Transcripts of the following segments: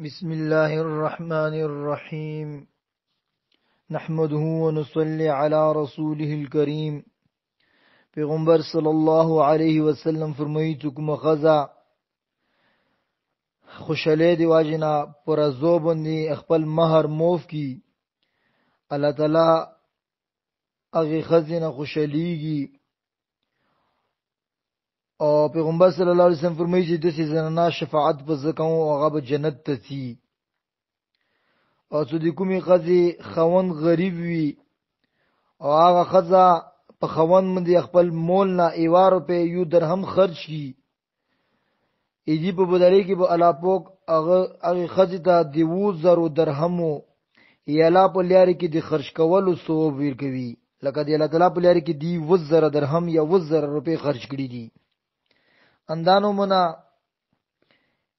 بسم الله الرحمن الرحيم نحمده ونصلي على رسوله الكريم. پیغمبر صلی الله علیه وسلم فرمایي چې کومه غزا خوشاله دی واجنا پر ازو باندې خپل مہر موف کی الله تعالی هغه خزینه خوشاليږي. او پیغمبر صلی الله علیه وسلم فرمایي چې د سې زنانه شفاعت په زکو او هغه به جنت ته ځي. او چې د کومي غزي خوند غریب وي او هغه خزا په خوند باندې خپل مول نه ایوار په یو درهم خرج کی ایدی په بدلې کې به الله پوک هغه خزي ته د 2000 درهمو یلا په لاري کې د خرج کولو ثواب ورکوي. لکه دی الله تعالی په لاري کې دی 2000 درهم یا 2000 روپے خرج کړي دي. اندانو منا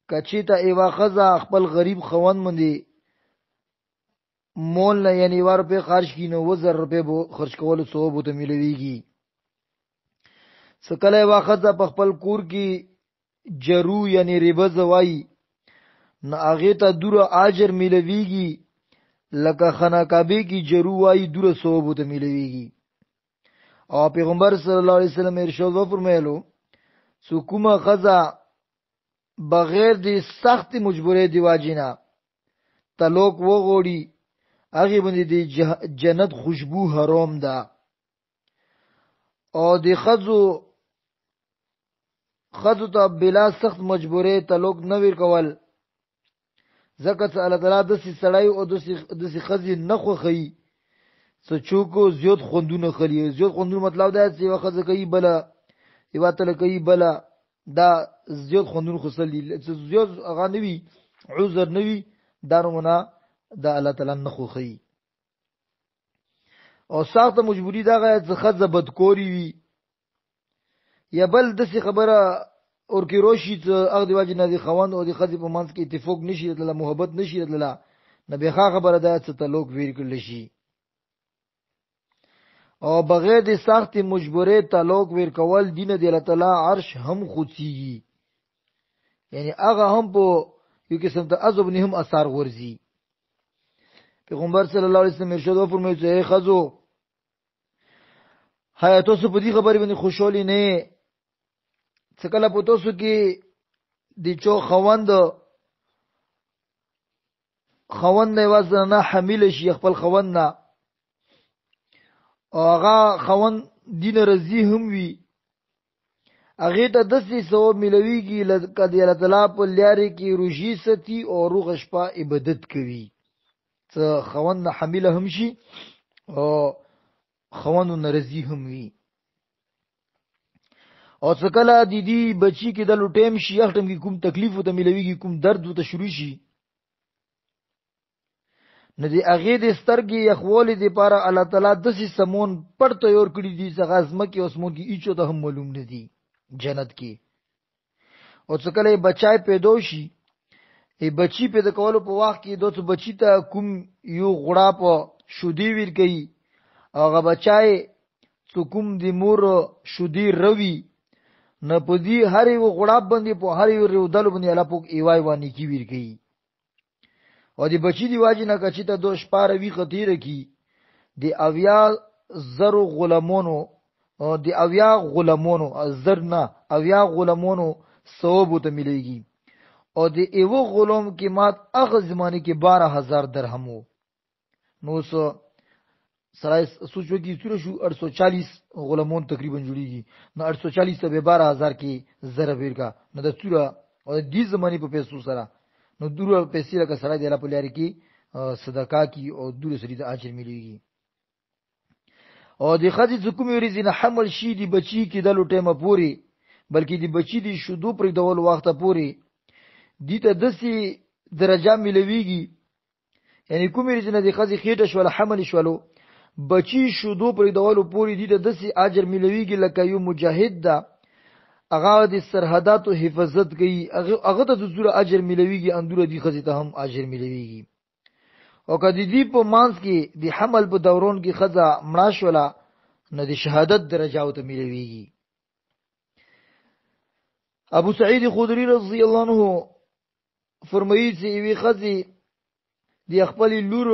کچیتا ایوا خزا خپل غریب خوان مندي مول نه یعنی ور په خرج کینو 2000 روپے بو خرج کولو ثواب ته ملويږي. سکله ایوا خزا په خپل کور کې جرو یعنی ربا زوای نه اغه ته دور اجر ملويږي. لکه خنا کعبه کی جرو وای دور ثواب ته ملويږي. او پیغمبر صلی الله علیه وسلم ارشاد فرمایلو سکوما خزا بغیر دی سخت مجبوره دی واجینا تلوک و غوړي هغه باندې دی جنت خوشبو حرام ده. او دی خزو ته بلا سخت مجبوره تلوک نه ور کول زکه الله تعالی د سې سړی او د سې خزي نه خوخی سچوکو زیات خوندونه خلی. زیات خوندونه مطلب دا چې یو خزه کوي بلا یو تل کوي بلا دا زیات خوندونه خسل دي. زیات هغه نوي عذر نوي دارونه دا الله تعالی نه خوخی. او سخت مجبوری دا غا چې خزه بدکوري وي یا بل د سې خبره اور کی روشی ته هغه دی واجب نه دي خوان او د خزي په منځ کې اتفاق نشي راتله محبت نشي راتله نبي خبره ده چې تعلق ویر کړل شي. او بغیر د سخت مجبوره تعلق ویر کول دین دی الله تعالی عرش هم خوڅیږي. یعنی هغه هم په یو قسم ته عذاب نه هم اثر ورزي. پیغمبر صلی الله علیه وسلم ارشاد فرمایي چې خزو حیاتو سو په دې خبرې باندې خوشحالي نه څکله په تاسو کې د چو خوند نه وزنه حامل شي خپل خوند نه او هغه خوند دین رضی هم وي هغه ته د سې ثواب ملويږي لکه د الله تعالی په لارې کې روزي ستي او روغ شپه عبادت کوي. څه خوند نه حامل هم شي او خوند نه رضی هم وي. او څکله د دې بچی کې د لټیم شي اختم کې کوم تکلیف وته ملويږي کوم درد وته شروع شي نه دی هغه د سترګې یخوالې د پاره الله تعالی د سې سمون پړ تیار کړی دي څنګه ازمه کې اسمون کې ایچو ته هم معلوم نه دي جنت کې. او څکله بچای پیدا شي ای بچی پیدا کولو په وخت کې دوه بچی ته کوم یو غړا په شودي ور کوي هغه بچای کوم د مور شودي روي نه پدی هر یو غړاب باندې په هر یو رودل باندې الله پوک ایوای وانی کی ویر گئی. او دی بچی دی واجی نه کچی ته دوش پاره وی خطیره کی دی اویا زرو غلامونو او دی اویا غلامونو زرنا اویا غلامونو ثواب ته مليږي. او دی ایو غلام قیمت هغه زمانه کې 12000 درهمو. نو سو سره سوچو کی سره شو 840 غلامون تقریبا جوړیږي. نو 840 ته 12000 کې زره ورکا نو د سوره او د دې زماني په پیسو سره نو دوره پیسې لکه سره دی په لاري کې صدقه کی او دوره سړي د اجر مليږي. او د خځې حکم ورزي نه حمل شي دی بچي کې د لټه پوري بلکې دی بچي دی شودو پر ډول وخت پوري دي ته دسي درجه ملويږي. یعنی کوم ورزي نه د خځې خېټه شول حمل شولو بچی شودو پر دولو پوری دي د دسي اجر ملويږي لکه یو مجاهد ده هغه د سرحداتو حفاظت کوي هغه ته د زوره اجر ملويږي اندوره دي خزي ته هم اجر ملويږي. او کدی دی په مانس کې د حمل په دوران کې خزا مړه شولا نه د شهادت درجه او ته ملويږي. ابو سعید خدری رضی الله عنه فرمایي چې وی خزي دی خپل لور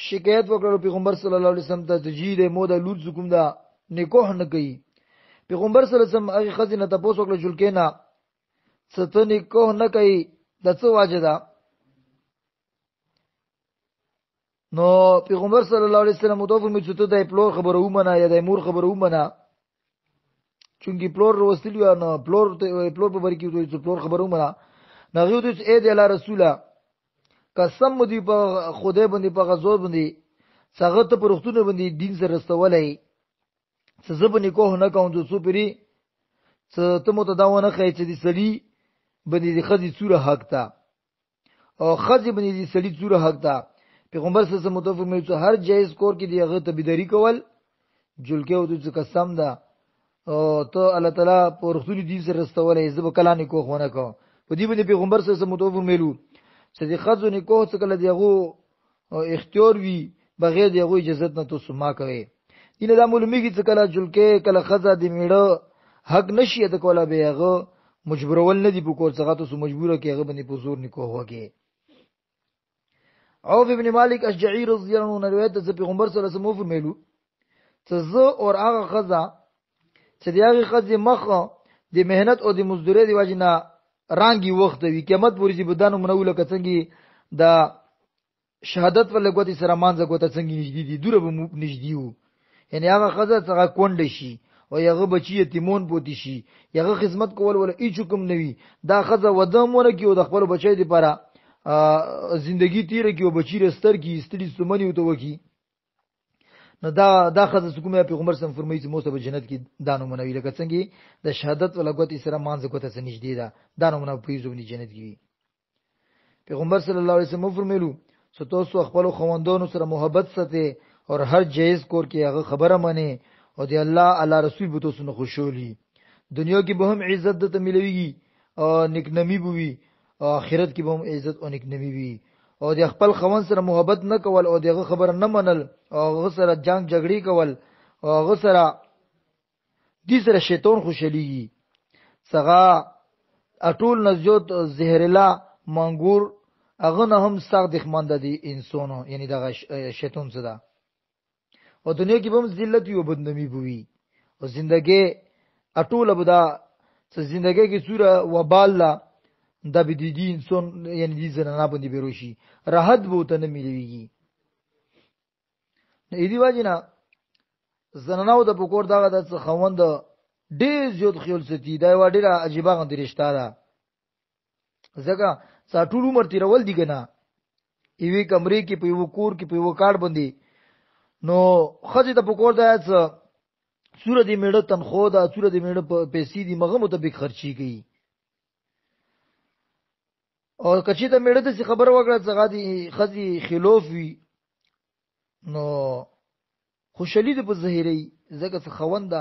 شکایت وکړو پیغمبر صلی الله علیه وسلم ته تجید موده لور زکوم دا نکوح نه کوي. پیغمبر صلی الله علیه وسلم هغه خزي نه تاسو وکړو جلکینا ست نکوح نه کوي د څه واجه ده؟ نو پیغمبر صلی الله علیه وسلم متوفر می چې ته د پلور خبره ومنه یا د مور خبره ومنه، چونکی پلور وروستلی و نه پلور په بری کې دوی چې پلور خبره ومنه نه غوډ چې اې د الله رسوله قسم دی په خدای باندې په غزور باندې څنګه ته پرختونه باندې دین سره رسولای څه زبنه کوه نه کوم چې سپری څه ته مو ته داونه خای چې دی سړي باندې د خزي سوره حق تا او خزي باندې د سړي سوره حق تا. پیغمبر صلی الله علیه وسلم متوفر مې چې هر جایز کور کې دی هغه ته بيداری کول جلکه او چې قسم ده او ته الله تعالی پرختونه دین سره رسولای زب کلانې کوه ونه کو په دې باندې پیغمبر صلی الله علیه وسلم متوفر مېلو چې د خزو نکوه څخه له دیغو اختیار وی بغیر دیغو اجازه نه تاسو ما کوي. اینه د معلومیږي چې کله جلکه کله خزه د میړه حق نشي د کوله به هغه مجبورول نه دی په کور څخه تاسو مجبوره کې هغه باندې په زور نکوه وکي. عوف ابن مالک اشجعی رضی الله عنه روایت ده پیغمبر صلی الله علیه وسلم فرمایلو چې زه اور هغه خزه چې دیغه خزه مخه د مهنت او د مزدوري دی واجنه رانګي وخت وی قیامت پورې چې بدانو منول کڅنګي د شهادت ول غوتی سره مانځه غوته څنګه نږدې دي دوره به نږدې وو، یعنی هغه خزه څنګه کونډ شي او هغه بچی یتیمون پوتی شي هغه خدمت کول ولا هیڅ حکم نوي دا خزه ودمونه کیو د خپل بچی لپاره زندگی تیر کیو بچی رستر کی استری سمنی وته وکی نو دا خزه کومه پیغمبر سم فرمایي چې موږ به جنت کې دانو منوي لکه څنګه د شهادت ولا غوتی سره مانځه غوته څه نږدې ده دانو منو پیژونی جنت کې. پیغمبر صلی الله علیه وسلم فرمایلو چې تاسو خپل خوندونو سره محبت ساتئ او هر جایز کور کې هغه خبره مانی او دی الله رسول به تاسو نه خوشولي دنیا کې به هم عزت د ملويږي او نیکنمی بوي او آخرت کې به هم عزت او نیکنمی وي. او د خپل خوند سره محبت نه کول او دغه خبره نه منل او هغه سره جنگ جګړې کول او هغه سره دې سره شیطان خوشاليږي څنګه اټول نزجوت زهرلا منګور هغه نه هم سخت دښمن دي انسانو یعنی دغه شیطان زده او دنیا کې به هم ذلت او بدنامي بوي او زندګي اټول بدا چې زندګي کې سوره وبال لا د بدیدی انسان یعنی دې زنانه باندې بیروشي راحت بو ته نه ملويږي. نه دی واجینا زنانو د پکور دغه د خوند ډېر زیات خیال ستي دا و ډېر عجیب غند رشتہ ده ځکه ساټول عمر تیرول دي کنه ایوي کمرې کې په یو کور کې په یو کار باندې نو خځه د پکور د صورت میړه تنخوا ده صورت میړه پیسې دي مغه مطابق خرچي کوي او کچې ته میړه د خبر وکړه څنګه دي خځې خلاف وي نو خوشالي ده په ظاهري زګه څه خوند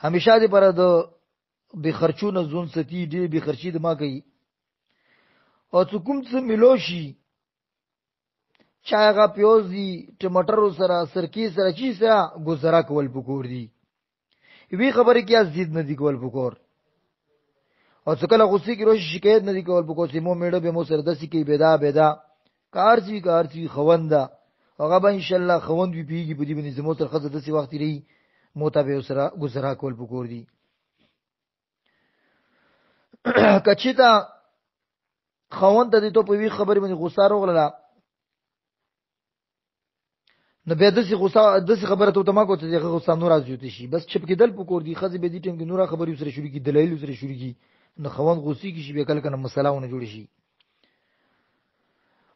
همیشه دې پر د به خرچونه زون ستي دې به خرچي د ما کوي او څوک څه ملوشي چاغه پیوزي ټماټر سره سرکی سره چی سره گزاره کول پکور دي وی خبره کې ازید نه دی کول پکور او څه کله غصې کې روش شکایت نه دی کول پکور چې مو میړه به مو سره دسی کې بيدا کارچی خونده هغه به ان شاء الله خوند وی پیږي په دې باندې زمو تر خزه دسی وخت لري موتابه سره گزاره کول پکور دي کچیتا خوند ته ته په وی خبره باندې غوسه راغله نو به دسی خبره ته ما کوته چې غوسه نور ازوتی شي بس چپ کېدل پکور دي خزه به دې ټیم کې نور خبرې سره شروع کی دلایل سره شروع کی نو خوند غوسی کی شي به کله کنه مسلاونه جوړ شي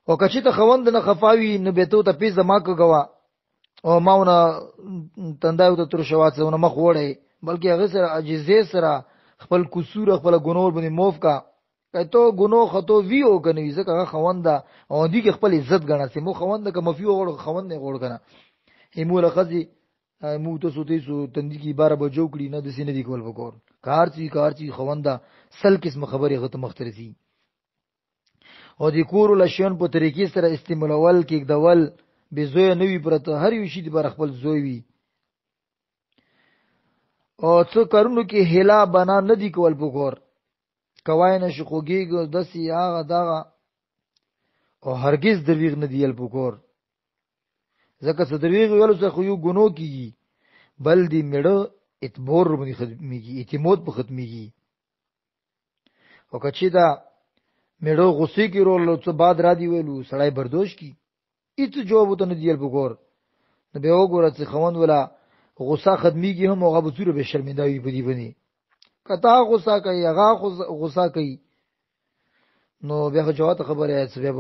او کچې ته خوند نه خفاوي نو به ته پیزه ما کوغوا او ماونه تندایو ته تر شواڅونه مخ وړي بلکې هغه سره عجزه سره خپل قصور خپل ګنور باندې موف کا کته ګنو خطو ویو کني ځکه خوند او دې خپل عزت غنا سي مو خوند ک مفیو وړ خوند نه وړ کنه همو لخذي مو ته سوتي سو تندې کی 12 بجو کړي نه د سینې دی کول وکور کارچی خوند سل قسم خبره غته مختلفي او د کور لشن په طریقې سره استعمالول کې دول به زوی نوی پرته هر یو شی د بر خپل زوی وي او څو کارونو کې هلا بنا نه دی کول پکور کوای نه شخوږیږي دسی هغه دغه او هرگز درویغ نه دیل پکور ځکه چې درویغ ویلو څخه خو یو ګنو کیږي بل دی میړه اتبور باندې ختميږي اعتماد په ختميږي او کچې دا میړه غصې کې رول څه بعد را دی ویلو سړی برداشت کی هیڅ جواب ته نه دیل پکور نو به وګوره چې خوند ولا غصه ختميږي هم هغه به صورت به شرمنده وي په دې باندې کتا غصه کوي هغه غصه کوي نو بیا جواب خبره ہے چې بیا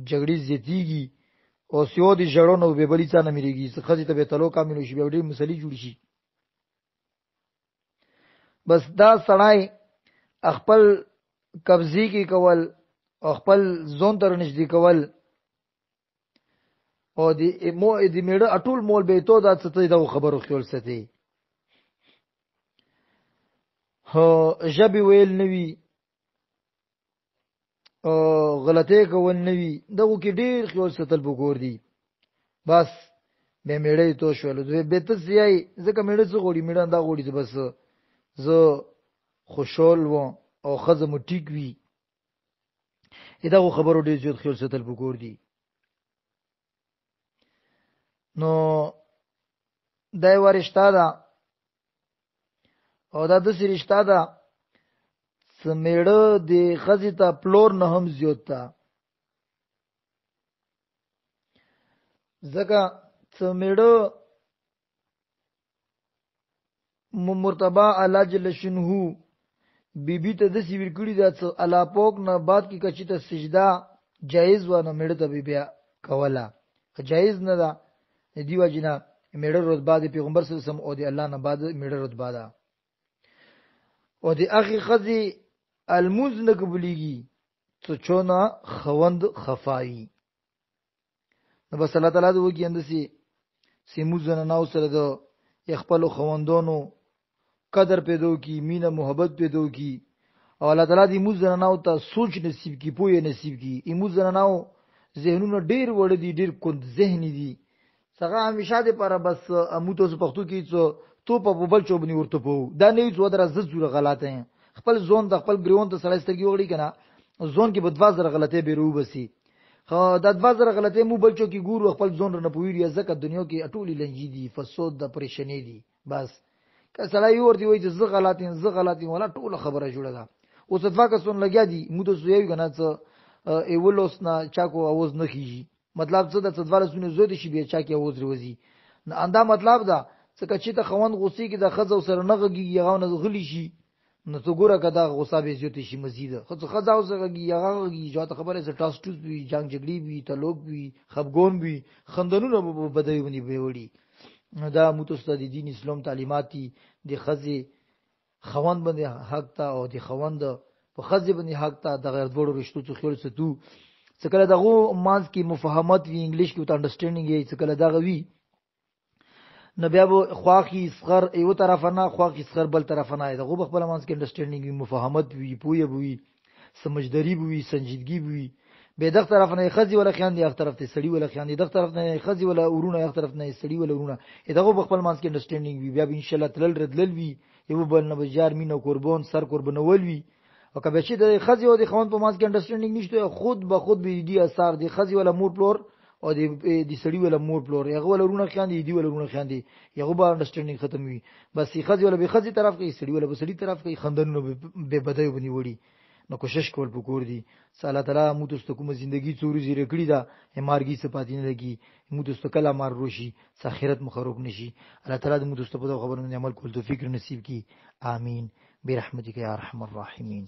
جګړې زیاتیږي او سیو دي جوړونو به بلی څه نه مليږي څه خځې ته به تلو کامل شي به ډېر مسلې جوړ شي بس دا سړی خپل قبضه کې کول او خپل ځون تر نږدې کول او د میړه اټول مول به تو دا څه ته خبرو خیال ساتي هو جبي ویل نوي او غلطه کول نوي دغه کې ډیر خیال ساتل وګور دي بس به میړې تو شول دوی به ته سیای ځکه میړه څه غوړي میړه دا غوړي بس زه خوشحال و او خزه مو ټیک وی دغه خبرو ډیر زیات خیال ساتل وګور دي نو دای ورشتہ دا او دا د سریشتہ دا سمیړه د خزې ته پلور نه هم زیات تا ځکه سمیړه مرتبه الله جل شانه بیبي ته د سی ور کړی دا څه الله پاک نه بعد کی کچې ته سجدا جایز و نه میړه ته بیا کولا جایز نه دا دیو جنا میړه رتبه د پیغمبر صلی الله علیه وسلم او د الله نه بعد میړه رتبه ده او د اخی خزي الموز نه قبليږي څه چونه خوند خفای نو بس الله تعالی د وګي اندسي سیموز نه ناو سره د خپل خوندونو قدر پیدا کی مینه محبت پیدا کی او الله تعالی د موز نه ناو ته سوچ نصیب کی پوهه نصیب کی ایموز نه ناو ذهنونه ډیر وړ دي ډیر کند ذهني دي څنګه همیشه د پر بس اموتو پښتو کې څو تو په بل چوبني ورته پو دا نه یو در از زوره غلطه خپل زون د خپل ګریون ته سړی سترګي وړي کنه زون کې بدوازر غلطه بیرو بسی خو د بدوازر غلطه مو بل چو کې ګورو خپل زون نه پویری ځکه دنیا کې اټولي لنجي دي فساد د پریشانی دي بس که سړی ورته وایي چې زه غلطین ولا ټوله خبره جوړه ده او څه فاکه سن لګیا دي مو ته سوي کنه څه ایولوس نه چاکو आवाज نه کیږي مطلب څه د څدواله سونه زود شي بیا چا کې आवाज وروزي نه انده مطلب دا څنګه چې ته خوند غوسی کې د خزو سره نه غږی یغه نه غلی شي نو څو ګوره کدا غوسه به زیات شي مزید خزو سره یغه غږی جوته خبره ز ټاس ټوس وی جنگ جګړی وی تلوک وی خفګون وی خندنونه بدوي ونی به وړي دا متوسط دین اسلام تعلیماتي د خزي خوند باندې حق تا او د خوند په خزي باندې حق تا د غیر دوړو رشتو څخه خل ستو څکله دغه مانس کی مفاهمت وی انګلیش کې انډرستانډینګ یې څکله دغه وی نو بیا به خواخي صغر یو طرف نه خواخي صغر بل طرف نه دغه خپل مانس کې انډرستانډینګ وی مفاهمت وی پوهه وی سمجھداری وی سنجیدګي وی به دغه طرف نه خزي ولا خیان دی هغه طرف ته سړی ولا خیان دی دغه طرف نه خزي ولا ورونه هغه طرف نه سړی ولا ورونه دغه خپل مانس کې انډرستانډینګ وی بیا ان شاء الله تلل ردلل وی یو بل نه بجار مینه قربان سر قربانول وی او کبه چې د خزي او د خوند په مانس کې انډرستانډینګ نشته خود به خود به دی اثر دی خزي ولا مور پلور او د سړی ولا مور پلور یغه ولا رونه خان دی ولا رونه خان دی یغه به انډرستانډینګ ختم وي بس خزي ولا به خزي طرف کې سړی ولا به سړی طرف کې خندنونه به بدای ونی وړي نو کوشش کول پکور دي الله تعالی مو تاسو کوم ژوندۍ څوري زیره کړی دا امارګي صفات نه لګي مو تاسو کله مار روشي سخیرت مخروب نشي الله تعالی مو تاسو په خبرونو عمل کول توفیق نصیب کی امين برحمتک یا ارحم الراحمین